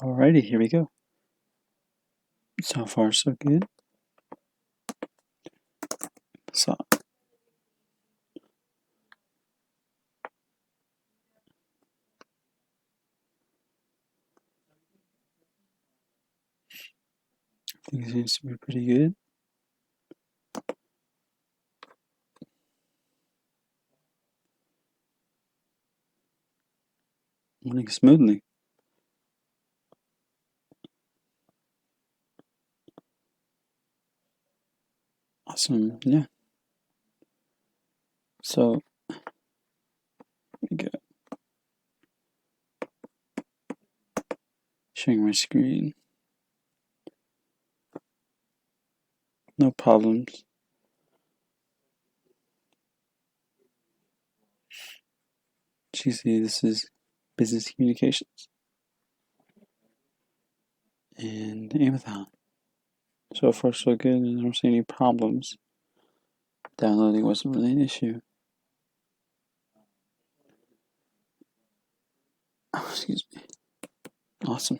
Alrighty, here we go. So far, so good. So, things seems to be pretty good. Running smoothly. Awesome, yeah. So, here we go. Sharing my screen. No problems. As you see, this is business communications. And Amazon. So far, so good. I don't see any problems. Downloading wasn't really an issue. Oh, excuse me. Awesome.